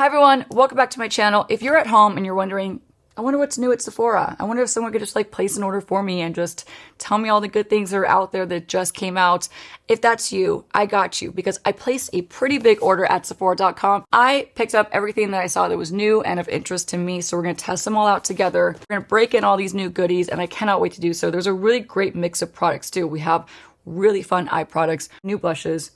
everyone, welcome back to my channel. If you're at home and you're wondering, I wonder what's new at Sephora. I wonder if someone could just like place an order for me and just tell me all the good things that are out there that just came out. If that's you, I got you because I placed a pretty big order at Sephora.com. I picked up everything that I saw that was new and of interest to me. So we're going to test them all out together. We're going to break in all these new goodies and I cannot wait to do so. There's a really great mix of products too. We have really fun eye products, new blushes,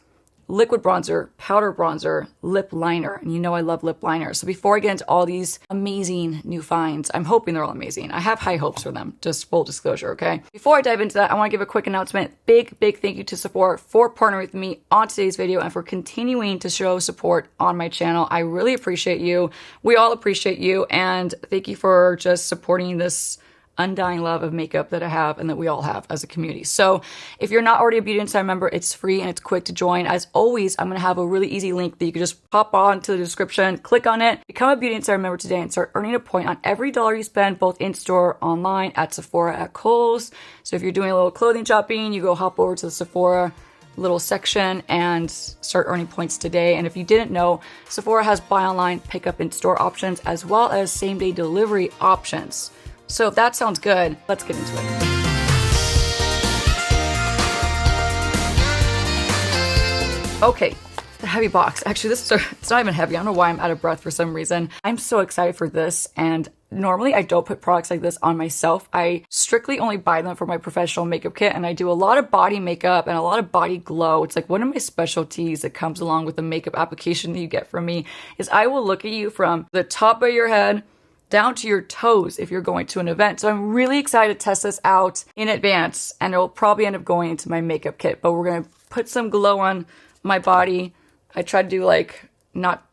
liquid bronzer, powder bronzer, lip liner. And you know I love lip liner. So before I get into all these amazing new finds, I'm hoping they're all amazing. I have high hopes for them, just full disclosure, okay? Before I dive into that, I want to give a quick announcement. Big thank you to Sephora for partnering with me on today's video and for continuing to show support on my channel. I really appreciate you. We all appreciate you. And thank you for just supporting this undying love of makeup that I have and that we all have as a community. So if you're not already a Beauty Insider member, it's free and it's quick to join. As always, I'm going to have a really easy link that you can just pop on to the description, click on it, become a Beauty Insider member today and start earning a point on every dollar you spend, both in-store, online, at Sephora, at Kohl's. So if you're doing a little clothing shopping, you go hop over to the Sephora little section and start earning points today. And if you didn't know, Sephora has buy online, pick up in-store options, as well as same-day delivery options. So if that sounds good, let's get into it. Okay, the heavy box. Actually, it's not even heavy. I don't know why I'm out of breath for some reason. I'm so excited for this. And normally I don't put products like this on myself. I strictly only buy them for my professional makeup kit. And I do a lot of body makeup and a lot of body glow. It's like one of my specialties that comes along with the makeup application that you get from me is I will look at you from the top of your head down to your toes if you're going to an event. So I'm really excited to test this out in advance and it'll probably end up going into my makeup kit, but we're going to put some glow on my body. I try to do like not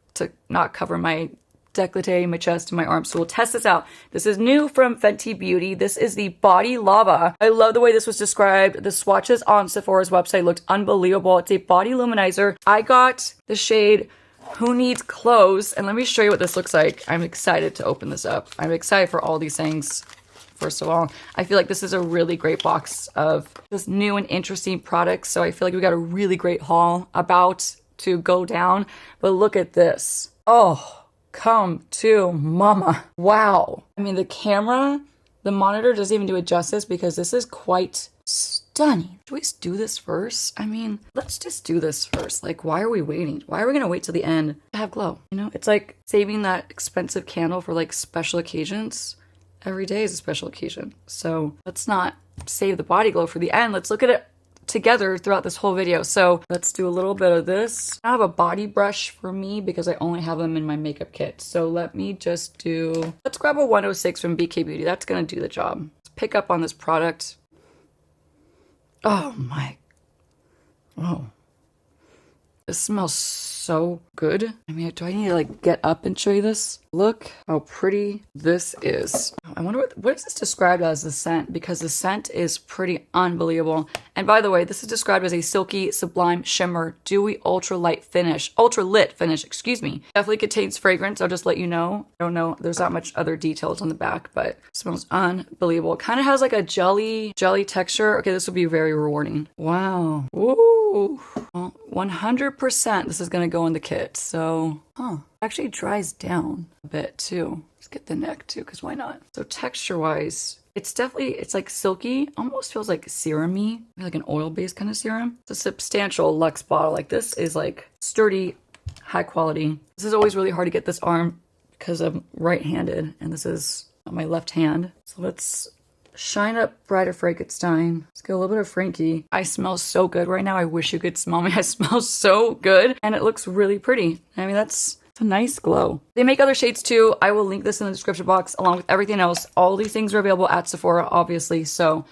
cover my décolleté, my chest, and my arms. So we'll test this out. This is new from Fenty Beauty. This is the Body Lava. I love the way this was described. The swatches on Sephora's website looked unbelievable. It's a body luminizer. I got the shade Who Needs Clothes? And let me show you what this looks like. I'm excited to open this up. I'm excited for all these things. First of all, I feel like this is a really great box of just new and interesting products. So I feel like we got a really great haul about to go down. But look at this. Oh, come to mama. Wow. I mean, the camera, the monitor doesn't even do it justice because this is quite stunning. Should we just do this first? I mean, let's just do this first. Like, why are we waiting? Why are we gonna wait till the end to have glow? You know, it's like saving that expensive candle for like special occasions. Every day is a special occasion. So let's not save the body glow for the end. Let's look at it together throughout this whole video. So let's do a little bit of this. I have a body brush for me because I only have them in my makeup kit. So let me just do, let's grab a 106 from BK Beauty. That's gonna do the job. Let's pick up on this product. Oh my, oh, this smells so good. I mean, do I need to like get up and show you this? Look how pretty this is. I wonder what is this described as, the scent? Because the scent is pretty unbelievable. And by the way, this is described as a silky, sublime, shimmer, dewy, ultra lit finish, excuse me. Definitely contains fragrance, I'll just let you know. I don't know, there's not much other details on the back, but it smells unbelievable. It kind of has like a jelly texture. Okay, this will be very rewarding. Wow. Ooh. Well, 100% this is gonna go in the kit. So, actually dries down a bit too. Let's get the neck too, because why not? So texture wise, it's like silky, almost feels like serum-y, like an oil-based kind of serum. It's a substantial luxe bottle. Like this is like sturdy, high quality. This is always really hard to get this arm because I'm right-handed and this is on my left hand. So let's shine up Brighter Frankenstein. Let's get a little bit of Frankie. I smell so good right now. I wish you could smell me. I smell so good and it looks really pretty. I mean, it's a nice glow. They make other shades too. I will link this in the description box along with everything else. All these things are available at Sephora, obviously. So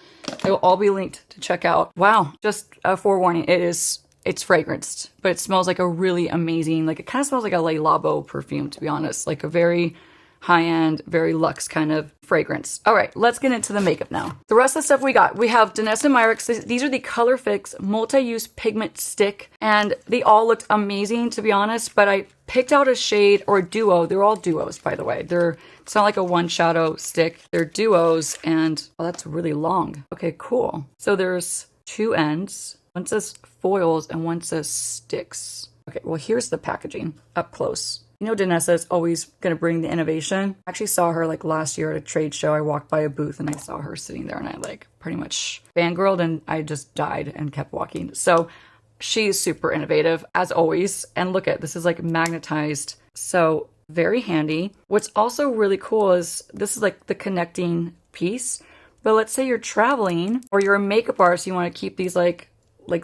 they will all be linked to check out. Wow. Just a forewarning. It's fragranced, but it smells like a really amazing, like it kind of smells like a Le Labo perfume, to be honest. Like a very high-end, very luxe kind of fragrance. All right, let's get into the makeup now. The rest of the stuff we got, we have Danessa Myricks. These are the Color Fix Multi-Use Pigment Stick, and they all looked amazing, to be honest, but I picked out a shade or a duo. They're all duos, by the way. It's not like a one shadow stick. They're duos, and oh, that's really long. Okay, cool. So there's two ends. One says foils and one says sticks. Okay, well, here's the packaging up close. You know, Danessa is always going to bring the innovation. I actually saw her like last year at a trade show. I walked by a booth and I saw her sitting there and I like pretty much fangirled and I just died and kept walking. So she's super innovative as always. And look at this is like magnetized. So very handy. What's also really cool is this is like the connecting piece. But let's say you're traveling or you're a makeup artist, you want to keep these like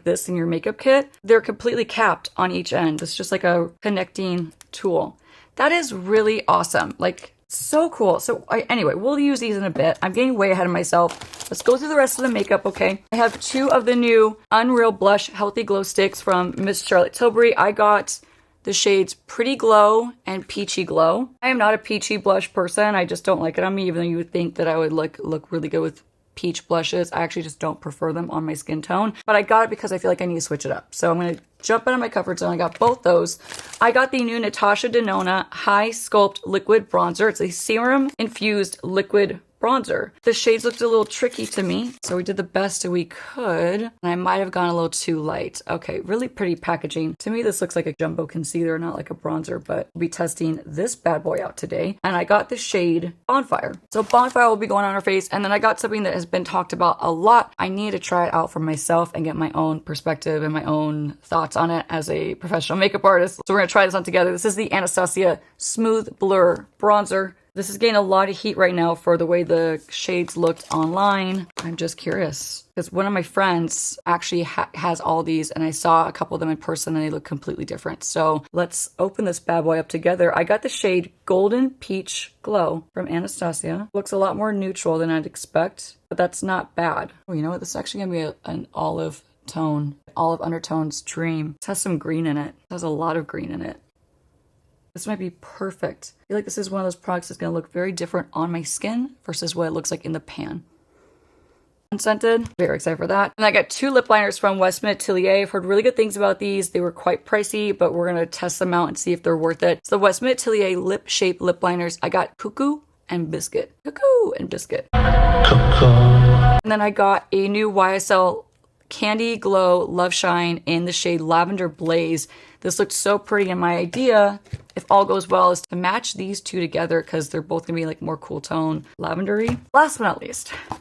this in your makeup kit. They're completely capped on each end. It's just like a connecting tool. That is really awesome. Like so cool. So anyway, we'll use these in a bit. I'm getting way ahead of myself. Let's go through the rest of the makeup, okay? I have 2 of the new Unreal Blush Healthy Glow Sticks from Miss Charlotte Tilbury. I got the shades Pretty Glow and Peachy Glow. I am not a peachy blush person. I just don't like it on me, even though you would think that I would look really good with peach blushes. I actually just don't prefer them on my skin tone, but I got it because I feel like I need to switch it up. So I'm going to jump out of my comfort zone. I got both those. I got the new Natasha Denona High Sculpt Liquid Bronzer. It's a serum infused liquid bronzer. The shades looked a little tricky to me, so we did the best we could, and I might have gone a little too light. Okay, really pretty packaging. To me, this looks like a jumbo concealer, not like a bronzer, but we'll be testing this bad boy out today, and I got the shade Bonfire. So Bonfire will be going on our face, and then I got something that has been talked about a lot. I need to try it out for myself and get my own perspective and my own thoughts on it as a professional makeup artist. So we're gonna try this on together. This is the Anastasia Smooth Blur Bronzer. This is getting a lot of heat right now for the way the shades looked online. I'm just curious because one of my friends actually has all these and I saw a couple of them in person and they look completely different. So let's open this bad boy up together. I got the shade Golden Peach Glow from Anastasia. Looks a lot more neutral than I'd expect, but that's not bad. Oh, you know what? This is actually going to be an olive tone, olive undertones dream. It has some green in it. It has a lot of green in it. This might be perfect. I feel like this is one of those products that's going to look very different on my skin versus what it looks like in the pan. Unscented. Very excited for that. And I got 2 lip liners from Westman Atelier. I've heard really good things about these. They were quite pricey, but we're going to test them out and see if they're worth it. So the Westman Atelier lip shape lip liners. I got Cuckoo and Biscuit. Cuckoo and Biscuit. Cuckoo. And then I got a new YSL Candy Glow Love Shine in the shade Lavender Blaze. This looked so pretty, and my idea, if all goes well, is to match these 2 together because they're both gonna be like more cool tone lavendery. Last but not least, I'm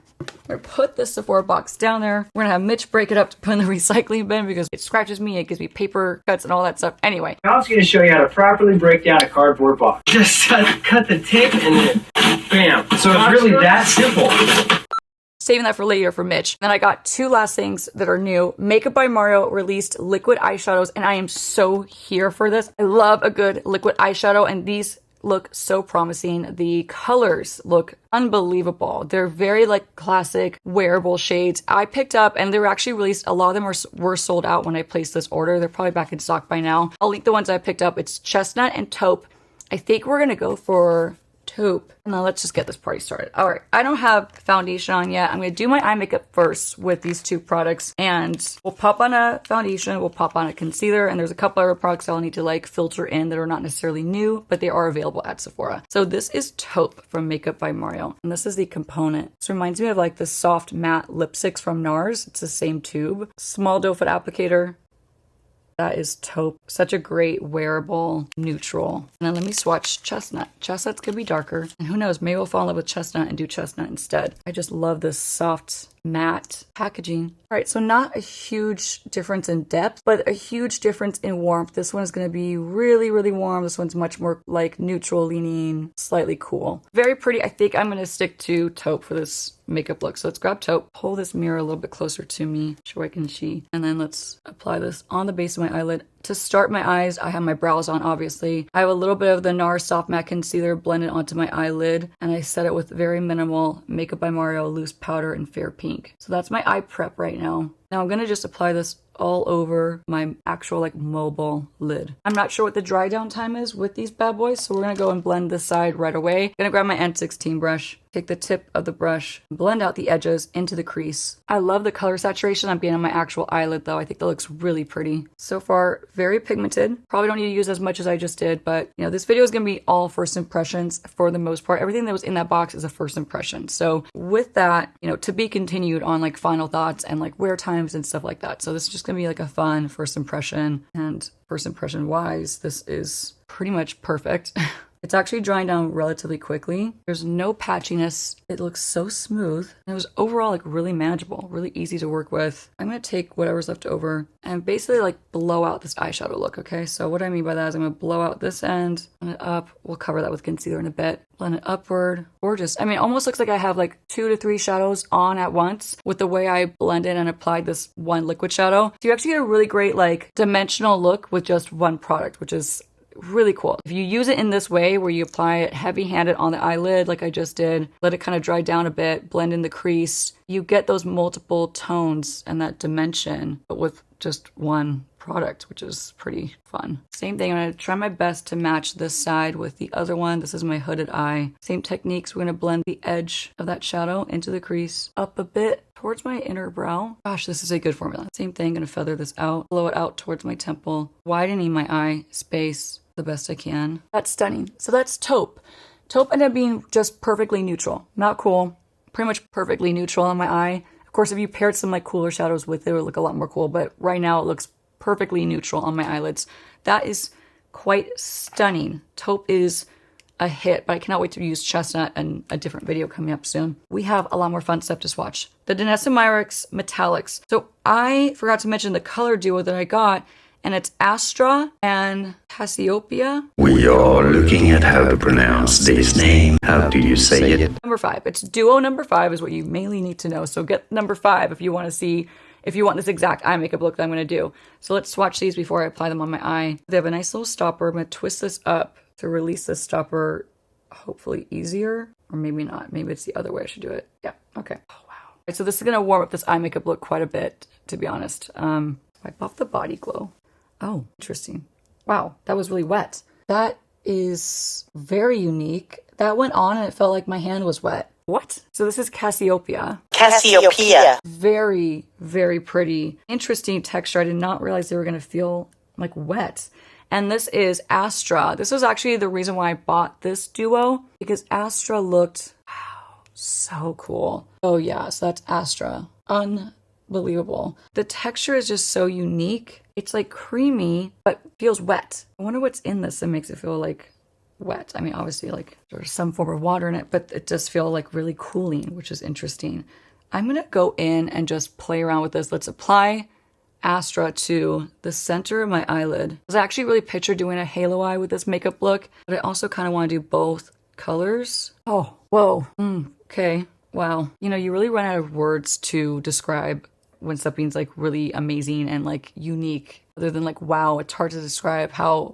gonna put this Sephora box down there. We're gonna have Mitch break it up to put in the recycling bin because it scratches me, it gives me paper cuts and all that stuff. Anyway. I'm also gonna show you how to properly break down a cardboard box. Just cut the tip and then bam. So it's really that simple. Saving that for later for Mitch. Then I got 2 last things that are new. Makeup by Mario released liquid eyeshadows, and I am so here for this. I love a good liquid eyeshadow, and these look so promising. The colors look unbelievable. They're very like classic wearable shades. I picked up, and they were actually released. A lot of them were sold out when I placed this order. They're probably back in stock by now. I'll link the ones I picked up. It's Chestnut and Taupe. I think we're gonna go for Taupe. And now let's just get this party started. All right, I don't have foundation on yet. I'm going to do my eye makeup first with these 2 products, and we'll pop on a foundation, we'll pop on a concealer, and there's a couple other products I'll need to like filter in that are not necessarily new, but they are available at Sephora. So this is Taupe from Makeup by Mario, and this is the component. This reminds me of like the soft matte lipsticks from NARS. It's the same tube. Small doe foot applicator. That is Taupe. Such a great wearable neutral. And then let me swatch Chestnut. Chestnut's gonna be darker. And who knows, maybe we'll fall in love with Chestnut and do Chestnut instead. I just love this soft matte packaging. All right, so not a huge difference in depth, but a huge difference in warmth. This one is going to be really, really warm. This one's much more like neutral leaning, slightly cool. Very pretty. I think I'm going to stick to Taupe for this makeup look. So let's grab Taupe, pull this mirror a little bit closer to me so I can see, and then let's apply this on the base of my eyelid. To start my eyes, I have my brows on, obviously. I have a little bit of the NARS Soft Matte Concealer blended onto my eyelid, and I set it with very minimal Makeup by Mario Loose Powder in Fair Pink. So that's my eye prep right now. Now I'm going to just apply this all over my actual like mobile lid. I'm not sure what the dry down time is with these bad boys, so we're going to go and blend this side right away. I'm going to grab my N16 brush, take the tip of the brush, blend out the edges into the crease. I love the color saturation I'm getting on my actual eyelid though. I think that looks really pretty. So far, very pigmented. Probably don't need to use as much as I just did, but you know, this video is going to be all first impressions for the most part. Everything that was in that box is a first impression. So with that, you know, to be continued on like final thoughts and like wear times and stuff like that. So this is just going gonna be like a fun first impression. And first impression wise, this is pretty much perfect. It's actually drying down relatively quickly. There's no patchiness. It looks so smooth. And it was overall like really manageable, really easy to work with. I'm going to take whatever's left over and basically like blow out this eyeshadow look, okay? So what I mean by that is I'm going to blow out this end, blend it up. We'll cover that with concealer in a bit. Blend it upward. Gorgeous. I mean, it almost looks like I have like 2 to 3 shadows on at once with the way I blended and applied this one liquid shadow. So you actually get a really great like dimensional look with just one product, which is really cool. If you use it in this way where you apply it heavy-handed on the eyelid like I just did, let it kind of dry down a bit, blend in the crease, you get those multiple tones and that dimension, but with just one product, which is pretty fun. Same thing, I'm going to try my best to match this side with the other one. This is my hooded eye. Same techniques, we're going to blend the edge of that shadow into the crease, up a bit towards my inner brow. Gosh, this is a good formula. Same thing, going to feather this out, blow it out towards my temple, widening my eye space the best I can. That's stunning. So that's taupe. Taupe ended up being just perfectly neutral. Not cool, pretty much perfectly neutral on my eye. Of course, if you paired some like cooler shadows with it, it would look a lot more cool, but right now it looks perfectly neutral on my eyelids. That is quite stunning. Taupe is a hit, but I cannot wait to use chestnut in a different video coming up soon. We have a lot more fun stuff to watch. The Danessa Myricks Metallics. So I forgot to mention the color duo that I got, and it's Astra and Cassiopeia. We are looking at how to pronounce this name. How do you say it? Number 5. It's duo number 5 is what you mainly need to know. So get number 5 if you want to see, if you want this exact eye makeup look that I'm going to do. So let's swatch these before I apply them on my eye. They have a nice little stopper. I'm going to twist this up to release this stopper hopefully easier. Or maybe not. Maybe it's the other way I should do it. Yeah. Okay. Oh, wow. Right, so this is going to warm up this eye makeup look quite a bit, to be honest. Wipe off the body glow. Oh, interesting. Wow, that was really wet. That is very unique. That went on and it felt like my hand was wet. What? So this is Cassiopeia. Cassiopeia. Very, very pretty. Interesting texture. I did not realize they were going to feel like wet. And this is Astra. This was actually the reason why I bought this duo, because Astra looked, wow, so cool. Oh yeah, so that's Astra. Unbelievable. The texture is just so unique. It's like creamy, but feels wet. I wonder what's in this that makes it feel like wet. I mean, obviously like there's some form of water in it, but it does feel like really cooling, which is interesting. I'm going to go in and just play around with this. Let's apply Astra to the center of my eyelid. I was actually really pictured doing a halo eye with this makeup look, but I also kind of want to do both colors. Oh, whoa. Okay. Wow. You know, you really run out of words to describe when something's like really amazing and like unique, other than like, wow, it's hard to describe how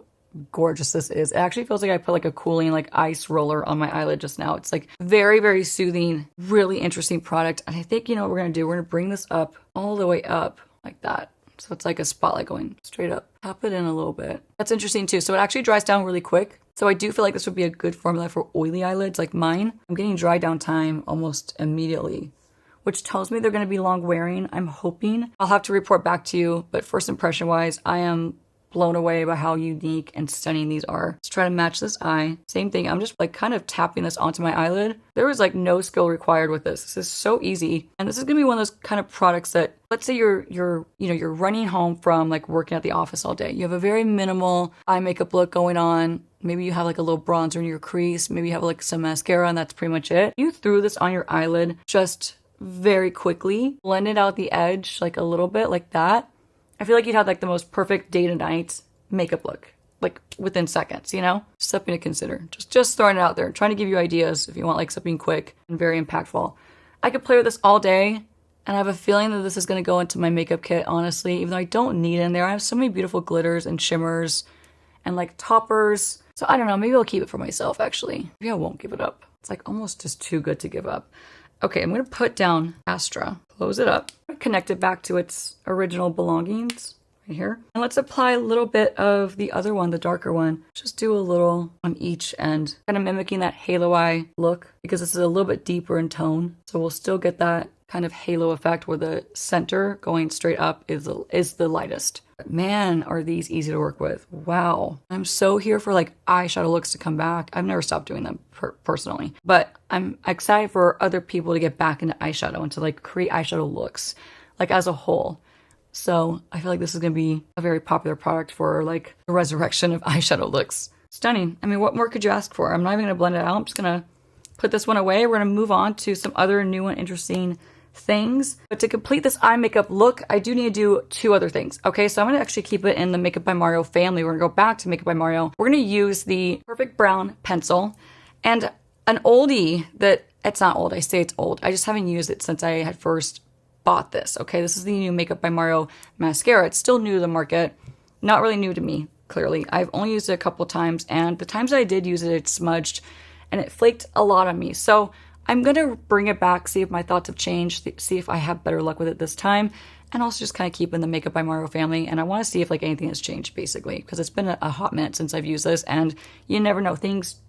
gorgeous this is. It actually feels like I put like a cooling like ice roller on my eyelid just now. It's like very, very soothing, really interesting product. And I think, you know what we're going to do? We're going to bring this up all the way up like that. So it's like a spotlight going straight up. Tap it in a little bit. That's interesting too. So it actually dries down really quick. So I do feel like this would be a good formula for oily eyelids like mine. I'm getting dry down time almost immediately, which tells me they're going to be long wearing. I'm hoping. I'll have to report back to you, but first impression wise, I am blown away by how unique and stunning these are. Let's try to match this eye. Same thing. I'm just like kind of tapping this onto my eyelid. There was like no skill required with this. This is so easy. And this is going to be one of those kind of products that, let's say you're running home from like working at the office all day. You have a very minimal eye makeup look going on. Maybe you have like a little bronzer in your crease. Maybe you have like some mascara and that's pretty much it. You threw this on your eyelid just very quickly, blended out the edge like a little bit like that. I feel like you'd have like the most perfect day to night makeup look, like within seconds, you know? Just something to consider. Just throwing it out there, trying to give you ideas if you want like something quick and very impactful. I could play with this all day, and I have a feeling that this is going to go into my makeup kit, honestly, even though I don't need it in there. I have so many beautiful glitters and shimmers and like toppers. So I don't know, maybe I'll keep it for myself actually. Maybe I won't give it up. It's like almost just too good to give up. Okay, I'm going to put down Astra, close it up, connect it back to its original belongings right here. And let's apply a little bit of the other one, the darker one. Just do a little on each end, kind of mimicking that halo eye look because this is a little bit deeper in tone. So we'll still get that kind of halo effect where the center going straight up is the lightest. But man, are these easy to work with. Wow. I'm so here for like eyeshadow looks to come back. I've never stopped doing them personally, but I'm excited for other people to get back into eyeshadow and to like create eyeshadow looks like as a whole. So I feel like this is going to be a very popular product for like the resurrection of eyeshadow looks. Stunning. I mean, what more could you ask for? I'm not even going to blend it out. I'm just going to put this one away. We're going to move on to some other new and interesting things. But to complete this eye makeup look, I do need to do two other things. Okay, so I'm going to actually keep it in the Makeup by Mario family. We're going to go back to Makeup by Mario. We're going to use the Perfect Brown pencil and an oldie that, it's not old. I say it's old. I just haven't used it since I had first bought this. Okay, this is the new Makeup by Mario mascara. It's still new to the market. Not really new to me, clearly. I've only used it a couple times, and the times that I did use it, it smudged and it flaked a lot on me. So I'm going to bring it back, see if my thoughts have changed, see if I have better luck with it this time, and also just kind of keep in the Makeup by Mario family. And I want to see if like anything has changed, basically, because it's been a hot minute since I've used this, and you never know, things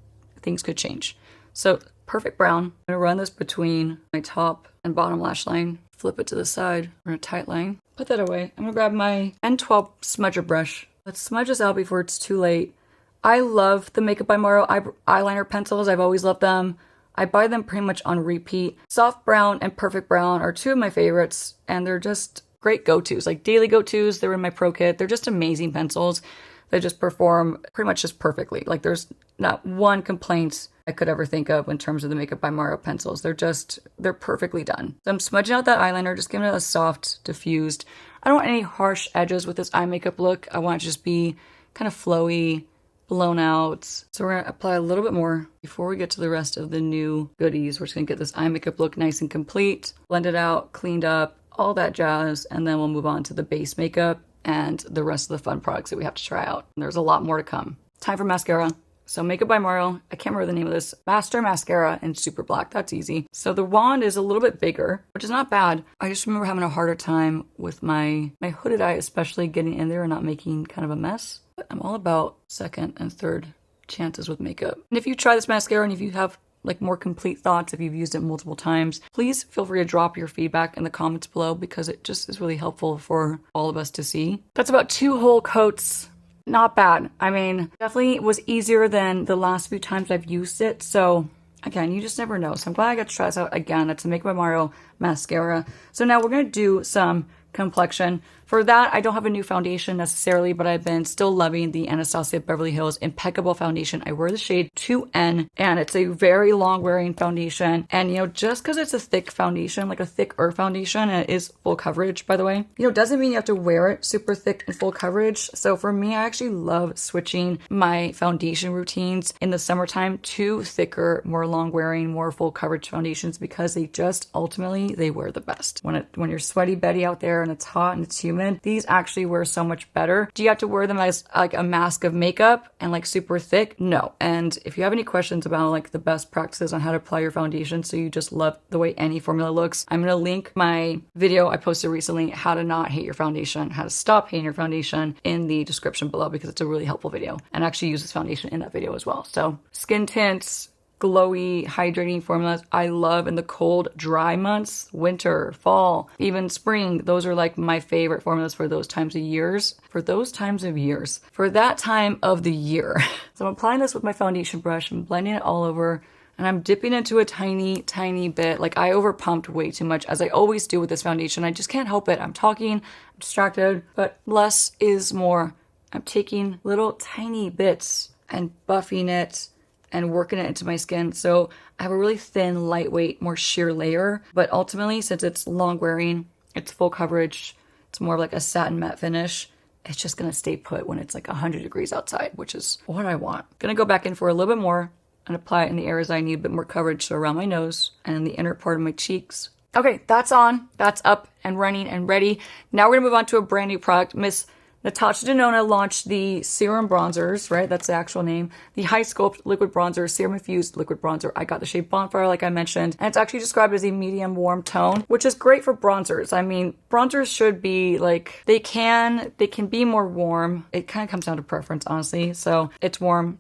could change. So Perfect Brown, I'm going to run this between my top and bottom lash line, flip it to the side, run a tight line, put that away. I'm going to grab my N12 smudger brush. Let's smudge this out before it's too late. I love the Makeup by Mario eyeliner pencils. I've always loved them. I buy them pretty much on repeat. Soft Brown and Perfect Brown are two of my favorites, and they're just great go-tos, like daily go-tos. They're in my pro kit. They're just amazing pencils. They just perform pretty much just perfectly. Like there's not one complaint I could ever think of in terms of the Makeup by Mario pencils. They're perfectly done. So I'm smudging out that eyeliner, just giving it a soft, diffused. I don't want any harsh edges with this eye makeup look. I want it to just be kind of flowy, blown out. So we're going to apply a little bit more before we get to the rest of the new goodies. We're just going to get this eye makeup look nice and complete, blend it out, cleaned up, all that jazz, and then we'll move on to the base makeup and the rest of the fun products that we have to try out. And there's a lot more to come. Time for mascara. So Makeup by Mario, I can't remember the name of this, Master Mascara in Super Black. That's easy. So the wand is a little bit bigger, which is not bad. I just remember having a harder time with my hooded eye, especially getting in there and not making kind of a mess. But I'm all about second and third chances with makeup. And if you try this mascara and if you have like more complete thoughts, if you've used it multiple times, please feel free to drop your feedback in the comments below, because it just is really helpful for all of us to see. That's about 2 whole coats. Not bad. I mean, definitely was easier than the last few times I've used it. So again, you just never know. So I'm glad I got to try this out again. It's a Makeup by Mario mascara. So now we're going to do some Complexion. For that, I don't have a new foundation necessarily, but I've been still loving the Anastasia Beverly Hills Impeccable Foundation. I wear the shade 2N, and it's a very long wearing foundation. And, you know, just because it's a thick foundation, like a thicker foundation, and it is full coverage, by the way, you know, doesn't mean you have to wear it super thick and full coverage. So for me, I actually love switching my foundation routines in the summertime to thicker, more long wearing, more full coverage foundations, because they just ultimately, they wear the best. When you're sweaty Betty out there and it's hot and it's humid, these actually wear so much better. Do you have to wear them as like a mask of makeup and like super thick? No. And if you have any questions about like the best practices on how to apply your foundation so you just love the way any formula looks, I'm going to link my video I posted recently, how to not hate your foundation, how to stop hating your foundation, in the description below, because it's a really helpful video, and I actually use this foundation in that video as well. So skin tints, glowy, hydrating formulas I love in the cold, dry months, winter, fall, even spring. Those are like my favorite formulas for those times of years. For that time of the year. So I'm applying this with my foundation brush. I'm blending it all over, and I'm dipping into a tiny, tiny bit. Like I over pumped way too much, as I always do with this foundation. I just can't help it. I'm talking, I'm distracted, but less is more. I'm taking little tiny bits and buffing it and working it into my skin. So I have a really thin, lightweight, more sheer layer. But ultimately, since it's long wearing, it's full coverage, it's more like a satin matte finish, it's just gonna stay put when it's like 100 degrees outside, which is what I want. Gonna go back in for a little bit more and apply it in the areas I need a bit more coverage, so around my nose and the inner part of my cheeks. Okay, that's on, that's up and running and ready. Now we're gonna move on to a brand new product. Miss Natasha Denona launched the serum bronzers, right? That's the actual name. The High Sculpt Liquid Bronzer, Serum Infused Liquid Bronzer. I got the shade Bonfire, like I mentioned. And it's actually described as a medium warm tone, which is great for bronzers. I mean, bronzers should be like, they can be more warm. It kind of comes down to preference, honestly. So it's warm.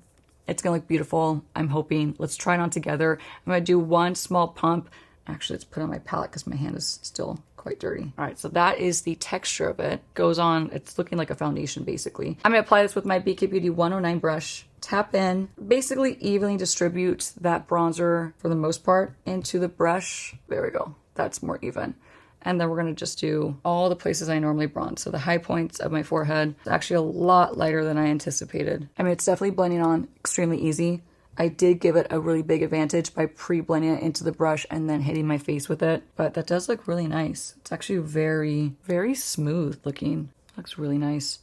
It's gonna look beautiful, I'm hoping. Let's try it on together. I'm gonna do one small pump. Actually, let's put it on my palette because my hand is still quite dirty. All right, so that is the texture of it. Goes on, it's looking like a foundation basically. I'm gonna apply this with my BK Beauty 109 brush. Tap in, basically evenly distribute that bronzer for the most part into the brush. There we go, that's more even. And then we're going to just do all the places I normally bronze. So the high points of my forehead. It's actually a lot lighter than I anticipated. I mean, it's definitely blending on extremely easy. I did give it a really big advantage by pre-blending it into the brush and then hitting my face with it. But that does look really nice. It's actually very, very smooth looking. Looks really nice.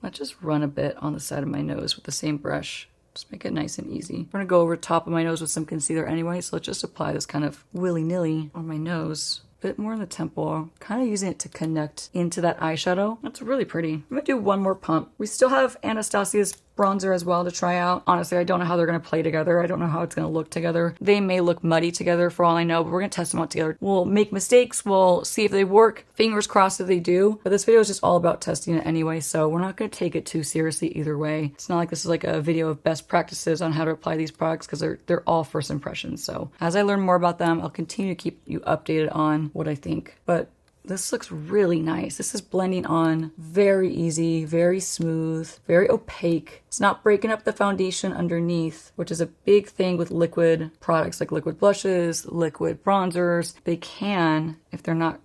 Let's just run a bit on the side of my nose with the same brush. Just make it nice and easy. I'm gonna go over top of my nose with some concealer anyway, so let's just apply this kind of willy-nilly on my nose. A bit more in the temple, kind of using it to connect into that eyeshadow. That's really pretty. I'm gonna do one more pump. We still have Anastasia's bronzer as well to try out. Honestly, I don't know how they're gonna play together. I don't know how it's gonna look together. They may look muddy together for all I know, but we're gonna test them out together. We'll make mistakes. We'll see if they work. Fingers crossed if they do. But this video is just all about testing it anyway, so we're not gonna take it too seriously either way. It's not like this is like a video of best practices on how to apply these products because they're all first impressions. So as I learn more about them, I'll continue to keep you updated on what I think. But this looks really nice. This is blending on very easy, very smooth, very opaque. It's not breaking up the foundation underneath, which is a big thing with liquid products like liquid blushes, liquid bronzers. They can, if they're not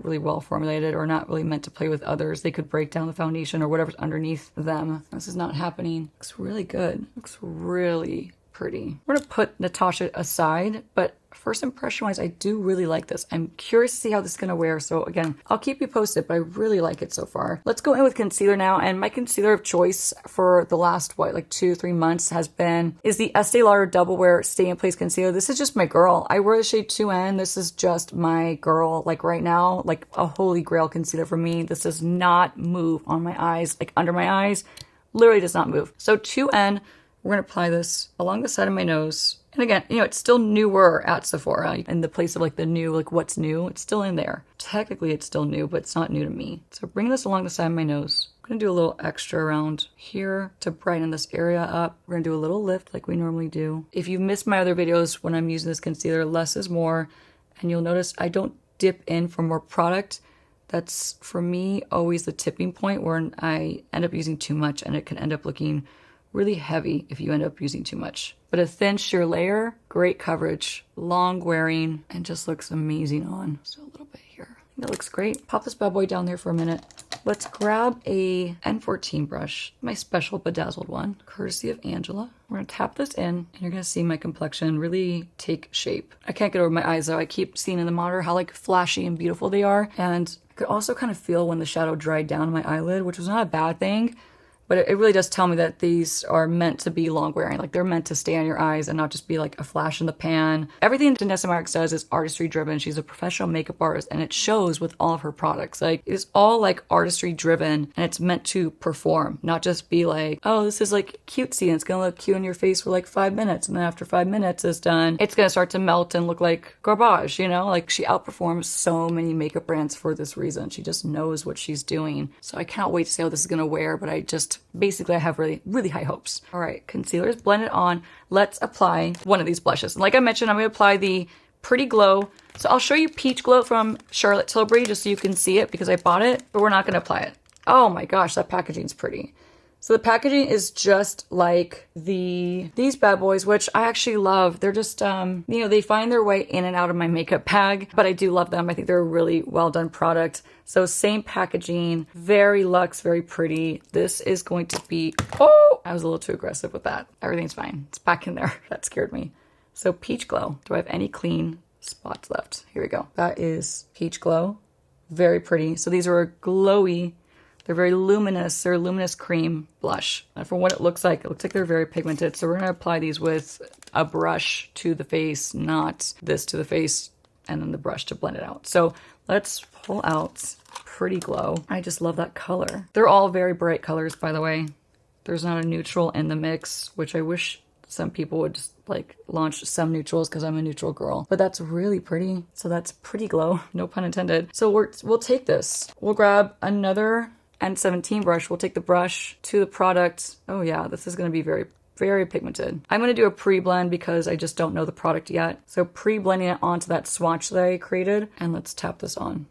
really well formulated or not really meant to play with others, they could break down the foundation or whatever's underneath them. This is not happening. Looks really good. Looks really pretty. We're gonna put Natasha aside, but first impression wise, I do really like this. I'm curious to see how this is gonna wear. So again, I'll keep you posted, but I really like it so far. Let's go in with concealer now. And my concealer of choice for the last, like 2-3 months is the Estee Lauder Double Wear Stay in Place Concealer. This is just my girl. I wear the shade 2N. This is just my girl. Like right now, like a holy grail concealer for me. This does not move on my eyes, like under my eyes, literally does not move. So 2N, we're gonna apply this along the side of my nose. And again, you know, it's still newer at Sephora. In the place of like the new, like what's new, it's still in there. Technically it's still new, but it's not new to me. So bring this along the side of my nose. I'm gonna do a little extra around here to brighten this area up. We're gonna do a little lift like we normally do. If you've missed my other videos when I'm using this concealer, less is more. And you'll notice I don't dip in for more product. That's for me always the tipping point where I end up using too much and it can end up looking really heavy if you end up using too much. But a thin sheer layer, great coverage, long wearing, and just looks amazing on. So a little bit here. I think that looks great. Pop this bad boy down there for a minute. Let's grab a N14 brush, my special bedazzled one, courtesy of Angela. We're gonna tap this in and you're gonna see my complexion really take shape. I can't get over my eyes though. I keep seeing in the monitor how like flashy and beautiful they are. And I could also kind of feel when the shadow dried down my eyelid, which was not a bad thing. But it really does tell me that these are meant to be long wearing. Like they're meant to stay on your eyes and not just be like a flash in the pan. Everything Danessa Marks does is artistry driven. She's a professional makeup artist and it shows with all of her products. Like it's all like artistry driven and it's meant to perform, not just be like, oh, this is like cutesy and it's gonna look cute on your face for like 5 minutes. And then after 5 minutes is done, it's gonna start to melt and look like garbage, you know? Like she outperforms so many makeup brands for this reason. She just knows what she's doing. So I can't wait to see how this is gonna wear, but basically I have really, really high hopes. All right, concealer is blended on. Let's apply one of these blushes. And like I mentioned, I'm gonna apply the Pretty Glow. So I'll show you Peach Glow from Charlotte Tilbury just so you can see it because I bought it, but we're not gonna apply it. Oh my gosh, that packaging's pretty. So the packaging is just like these bad boys, which I actually love. They're just, you know, they find their way in and out of my makeup bag, but I do love them. I think they're a really well done product. So same packaging, very luxe, very pretty. This is going to be, oh, I was a little too aggressive with that. Everything's fine. It's back in there. That scared me. So Peach Glow. Do I have any clean spots left? Here we go. That is Peach Glow. Very pretty. So these are a glowy, they're very luminous. They're a luminous cream blush. And from what it looks like they're very pigmented. So we're gonna apply these with a brush to the face, not this to the face, and then the brush to blend it out. So let's pull out Pretty Glow. I just love that color. They're all very bright colors, by the way. There's not a neutral in the mix, which I wish some people would just like launch some neutrals because I'm a neutral girl. But that's really pretty. So that's Pretty Glow, no pun intended. So we'll take this. We'll grab another N17 brush. We'll take the brush to the product. Oh yeah, this is going to be very, very pigmented. I'm going to do a pre-blend because I just don't know the product yet. So pre-blending it onto that swatch that I created. And let's tap this on.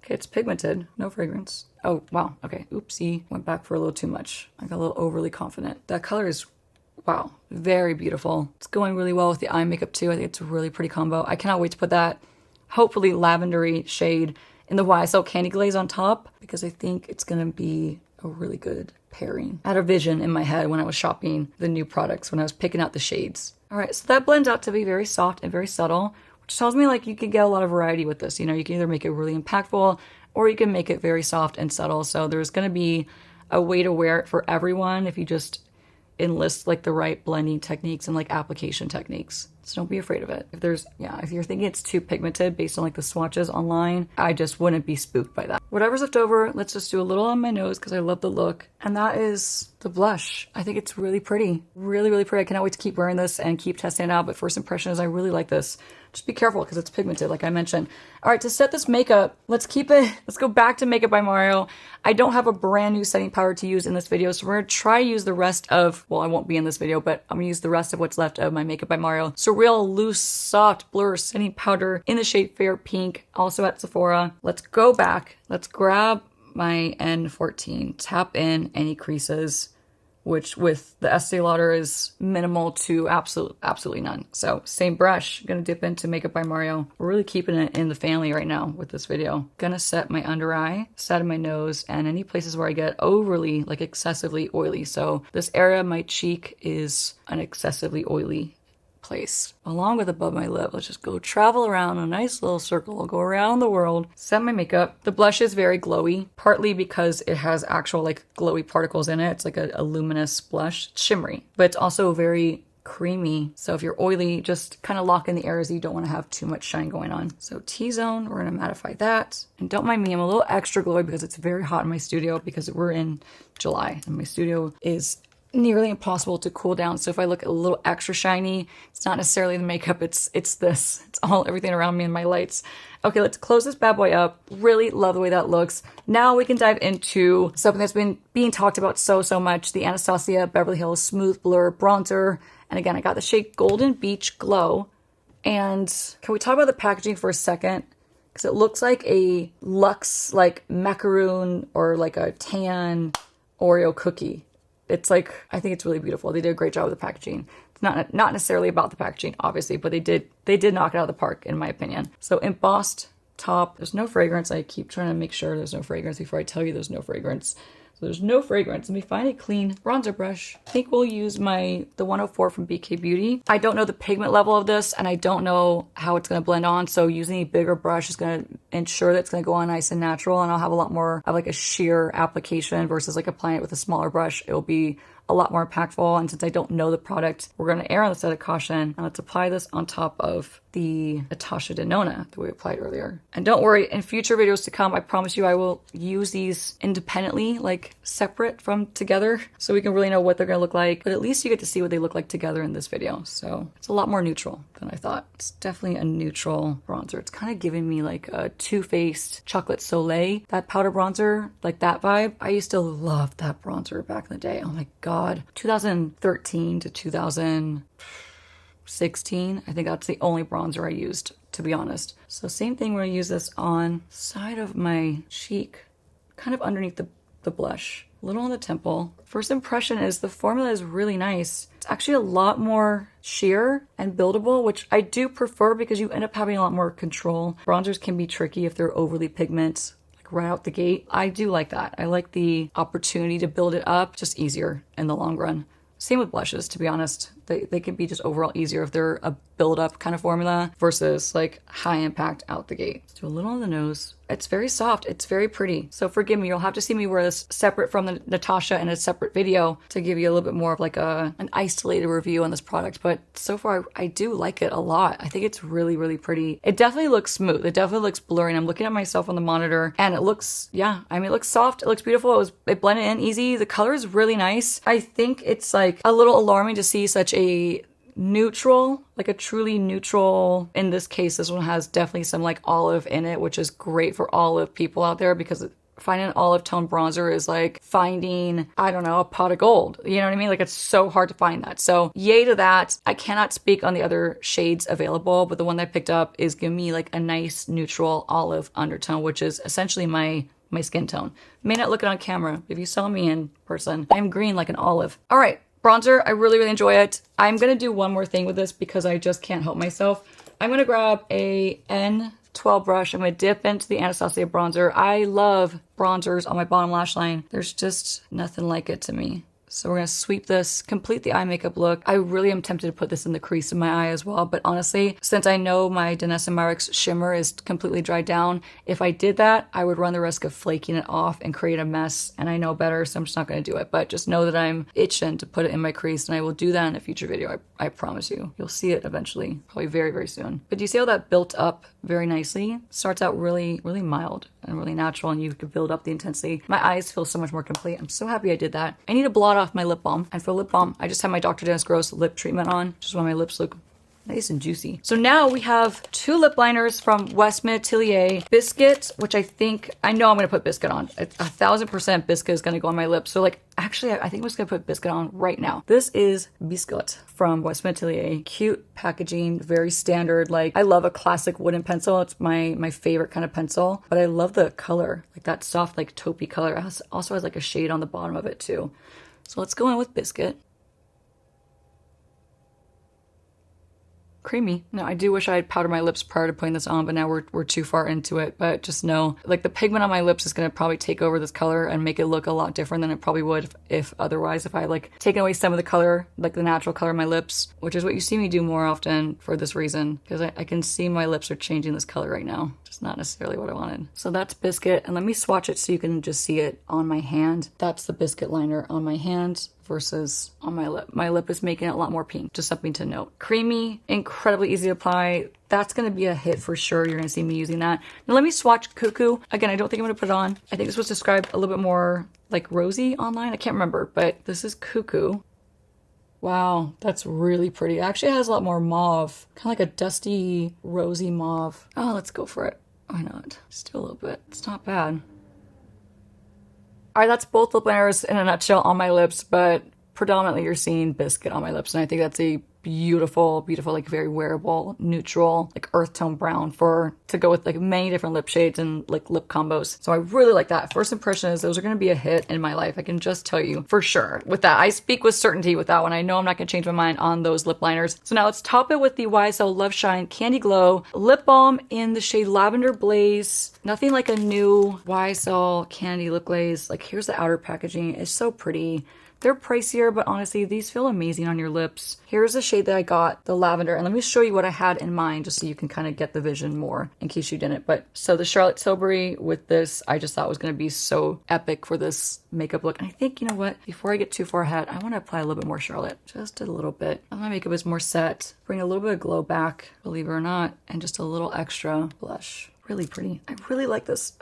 Okay, it's pigmented, no fragrance. Oh, wow, okay, oopsie. Went back for a little too much. I got a little overly confident. That color is, wow, very beautiful. It's going really well with the eye makeup too. I think it's a really pretty combo. I cannot wait to put that hopefully lavendery shade in the YSL Candy Glaze on top, because I think it's gonna be a really good pairing. I had a vision in my head when I was shopping the new products, when I was picking out the shades. All right, so that blends out to be very soft and very subtle, which tells me like you can get a lot of variety with this. You know, you can either make it really impactful or you can make it very soft and subtle. So there's gonna be a way to wear it for everyone if you just enlist like the right blending techniques and like application techniques. So don't be afraid of it. If you're thinking it's too pigmented based on like the swatches online, I just wouldn't be spooked by that. Whatever's left over, let's just do a little on my nose because I love the look. And that is the blush. I think it's really pretty. Really, really pretty. I cannot wait to keep wearing this and keep testing it out. But first impression is I really like this. Just be careful because it's pigmented, like I mentioned. All right, to set this makeup, let's go back to Makeup by Mario. I don't have a brand new setting powder to use in this video, so we're gonna try to use the rest of, well, I won't be in this video, but I'm gonna use the rest of what's left of my Makeup by Mario Surreal Loose Soft Blur Setting Powder in the shade Fair Pink, also at Sephora. Let's go back. Let's grab my N14, tap in any creases, which with the Estee Lauder is minimal to absolutely none. So same brush, gonna dip into Makeup by Mario. We're really keeping it in the family right now with this video. Gonna set my under eye, side of my nose, and any places where I get overly, like excessively oily. So this area of my cheek is an excessively oily place. Along with above my lip, let's just go travel around a nice little circle. I'll go around the world, set my makeup. The blush is very glowy, partly because it has actual like glowy particles in it. It's like a luminous blush. It's shimmery, but it's also very creamy. So if you're oily, just kind of lock in the areas that you don't want to have too much shine going on. So T-zone, we're gonna mattify that. And don't mind me, I'm a little extra glowy because it's very hot in my studio because we're in July and my studio is nearly impossible to cool down. So if I look a little extra shiny, it's not necessarily the makeup, it's this. It's everything around me and my lights. Okay, let's close this bad boy up. Really love the way that looks. Now we can dive into something that's been being talked about so much, the Anastasia Beverly Hills Smooth Blur Bronzer. And again, I got the shade Golden Beach Glow. And can we talk about the packaging for a second? Because it looks like a luxe, like macaroon or like a tan Oreo cookie. It's like, I think it's really beautiful. They did a great job with the packaging. It's not necessarily about the packaging, obviously, but they did knock it out of the park, in my opinion. So embossed top, there's no fragrance. I keep trying to make sure there's no fragrance before I tell you there's no fragrance. So there's no fragrance. Let me find a clean bronzer brush. I think we'll use the 104 from BK Beauty. I don't know the pigment level of this, and I don't know how it's gonna blend on, so using a bigger brush is gonna ensure that it's gonna go on nice and natural, and I'll have a lot more of like a sheer application versus like applying it with a smaller brush. It'll be a lot more impactful, and since I don't know the product, we're gonna err on the side of caution, and let's apply this on top of the Natasha Denona that we applied earlier. And don't worry, in future videos to come, I promise you I will use these independently, like separate from together, so we can really know what they're gonna look like, but at least you get to see what they look like together in this video. So it's a lot more neutral than I thought. It's definitely a neutral bronzer. It's kind of giving me like a Too Faced Chocolate Soleil, that powder bronzer, like that vibe. I used to love that bronzer back in the day. Oh my God. 2013 to 2016, I think that's the only bronzer I used, to be honest. So same thing, we're gonna use this on side of my cheek, kind of underneath the blush, a little on the temple. First impression is the formula is really nice. It's actually a lot more sheer and buildable, which I do prefer because you end up having a lot more control. Bronzers can be tricky if they're overly pigment, like right out the gate. I do like that. I like the opportunity to build it up, just easier in the long run. Same with blushes, to be honest. They can be just overall easier if they're a build-up kind of formula versus like high impact out the gate. Let's do a little on the nose. It's very soft. It's very pretty. So forgive me, you'll have to see me wear this separate from the Natasha in a separate video to give you a little bit more of like an isolated review on this product. But so far, I do like it a lot. I think it's really, really pretty. It definitely looks smooth. It definitely looks blurry. And I'm looking at myself on the monitor and it looks, yeah, I mean, it looks soft. It looks beautiful. It blended in easy. The color is really nice. I think it's like a little alarming to see such a neutral, like a truly neutral, in this case this one has definitely some like olive in it, which is great for olive people out there because finding an olive tone bronzer is like finding, I don't know, a pot of gold. You know what I mean? Like it's so hard to find that. So yay to that. I cannot speak on the other shades available, but the one that I picked up is giving me like a nice neutral olive undertone, which is essentially my skin tone. May not look it on camera. If you saw me in person, I'm green like an olive. All right. Bronzer, I really, really enjoy it. I'm going to do one more thing with this because I just can't help myself. I'm going to grab a 12 brush. I'm going to dip into the Anastasia bronzer. I love bronzers on my bottom lash line. There's just nothing like it to me. So we're going to sweep this, complete the eye makeup look. I really am tempted to put this in the crease of my eye as well. But honestly, since I know my Danessa Myricks shimmer is completely dried down, if I did that, I would run the risk of flaking it off and create a mess. And I know better, so I'm just not going to do it. But just know that I'm itching to put it in my crease, and I will do that in a future video. I promise you. You'll see it eventually, probably very, very soon. But do you see how that built up very nicely? Starts out really, really mild and really natural, and you can build up the intensity. My eyes feel so much more complete. I'm so happy I did that. I need to blot off my lip balm. And for lip balm, I just have my Dr. Dennis Gross lip treatment on, just when my lips look nice and juicy. So now we have 2 lip liners from Westman Atelier. Biscuit, which I know I'm gonna put Biscuit on. 1000% Biscuit is gonna go on my lips. So like, actually, I think I'm just gonna put Biscuit on right now. This is Biscuit from Westman Atelier. Cute packaging, very standard. Like, I love a classic wooden pencil. It's my favorite kind of pencil, but I love the color, like that soft, like taupey color. It also has like a shade on the bottom of it too. So let's go in with Biscuit. Creamy. No, I do wish I had powdered my lips prior to putting this on, but now we're too far into it. But just know, like, the pigment on my lips is going to probably take over this color and make it look a lot different than it probably would if otherwise, if I like taken away some of the color, like the natural color of my lips, which is what you see me do more often for this reason, because I can see my lips are changing this color right now. Just not necessarily what I wanted. So that's Biscuit, and let me swatch it so you can just see it on my hand. That's the Biscuit liner on my hand versus on my lip. My lip is making it a lot more pink, just something to note. Creamy, incredibly easy to apply. That's gonna be a hit for sure. You're gonna see me using that. Now let me swatch Cuckoo. Again, I don't think I'm gonna put it on. I think this was described a little bit more like rosy online. I can't remember, but this is Cuckoo. Wow, that's really pretty. It actually has a lot more mauve, kind of like a dusty, rosy mauve. Oh, let's go for it. Why not? Just do a little bit. It's not bad. All right, that's both lip liners in a nutshell on my lips, but predominantly you're seeing Biscuit on my lips, and I think that's a beautiful, beautiful, like very wearable, neutral, like earth tone brown to go with like many different lip shades and like lip combos. So I really like that. First impression is those are going to be a hit in my life. I can just tell you for sure with that. I speak with certainty with that one. I know I'm not going to change my mind on those lip liners. So now let's top it with the YSL Love Shine Candy Glow Lip Balm in the shade Lavender Blaze. Nothing like a new YSL Candy Lip Glaze. Like, here's the outer packaging. It's so pretty. They're pricier, but honestly, these feel amazing on your lips. Here's the shade that I got, the lavender. And let me show you what I had in mind just so you can kind of get the vision more in case you didn't. But so the Charlotte Tilbury with this, I just thought was going to be so epic for this makeup look. And I think, you know what? Before I get too far ahead, I want to apply a little bit more Charlotte. Just a little bit. My makeup is more set. Bring a little bit of glow back, believe it or not. And just a little extra blush. Really pretty. I really like this.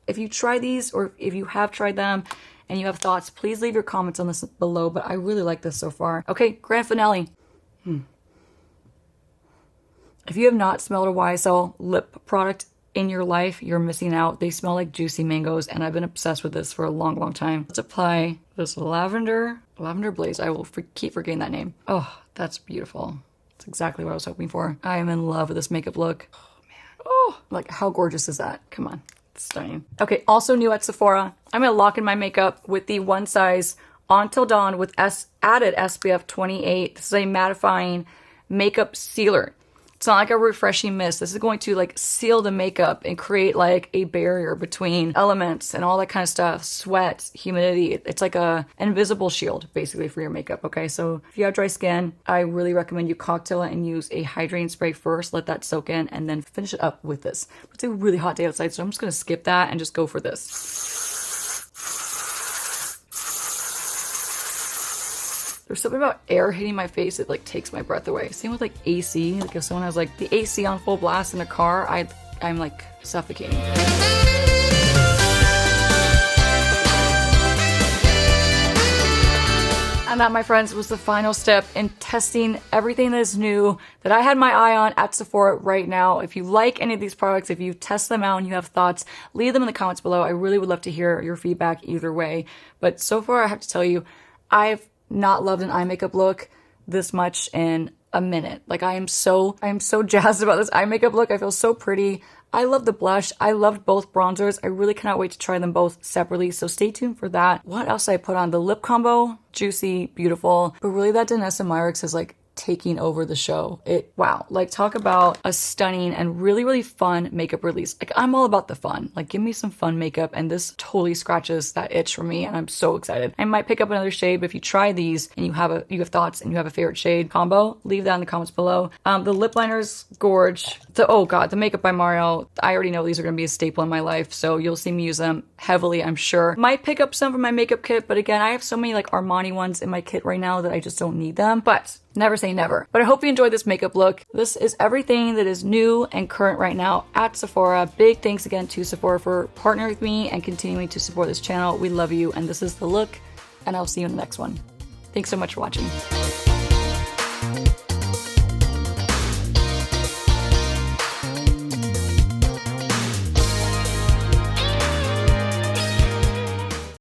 If you try these or if you have tried them, and you have thoughts, please leave your comments on this below, but I really like this so far. Okay, grand finale. If you have not smelled a YSL lip product in your life, you're missing out. They smell like juicy mangoes, and I've been obsessed with this for a long, long time. Let's apply this Lavender Blaze. I will keep forgetting that name. Oh, that's beautiful. That's exactly what I was hoping for. I am in love with this makeup look. Oh, man. Oh, like, how gorgeous is that? Come on. Stunning. Okay, also new at Sephora. I'm gonna lock in my makeup with the One Size On Till Dawn with added SPF 28. This is a mattifying makeup sealer. It's not like a refreshing mist. This is going to like seal the makeup and create like a barrier between elements and all that kind of stuff. Sweat, humidity. It's like a invisible shield basically for your makeup. Okay, so if you have dry skin, I really recommend you cocktail it and use a hydrating spray first. Let that soak in and then finish it up with this. It's a really hot day outside, so I'm just gonna skip that and just go for this. There's something about air hitting my face, it like takes my breath away. Same with like AC. Like if someone has like the AC on full blast in their car, I'm like suffocating. And that, my friends, was the final step in testing everything that is new that I had my eye on at Sephora right now. If you like any of these products, if you test them out and you have thoughts, leave them in the comments below. I really would love to hear your feedback either way. But so far, I have to tell you, I've not loved an eye makeup look this much in a minute. Like, I am so jazzed about this eye makeup look. I feel so pretty. I love the blush. I loved both bronzers. I really cannot wait to try them both separately. So stay tuned for that. What else did I put on? The lip combo, juicy, beautiful. But really that Danessa Myricks has like taking over the show. Wow, like talk about a stunning and really, really fun makeup release. Like I'm all about the fun. Like give me some fun makeup, and this totally scratches that itch for me, and I'm so excited. I might pick up another shade, but if you try these and you have thoughts and you have a favorite shade combo, leave that in the comments below. The lip liners, gorge. Oh god, the Makeup by Mario. I already know these are gonna be a staple in my life, so you'll see me use them heavily, I'm sure. Might pick up some from my makeup kit, but again, I have so many like Armani ones in my kit right now that I just don't need them. But never say never. But I hope you enjoyed this makeup look. This is everything that is new and current right now at Sephora. Big thanks again to Sephora for partnering with me and continuing to support this channel. We love you, and this is the look, and I'll see you in the next one. Thanks so much for watching.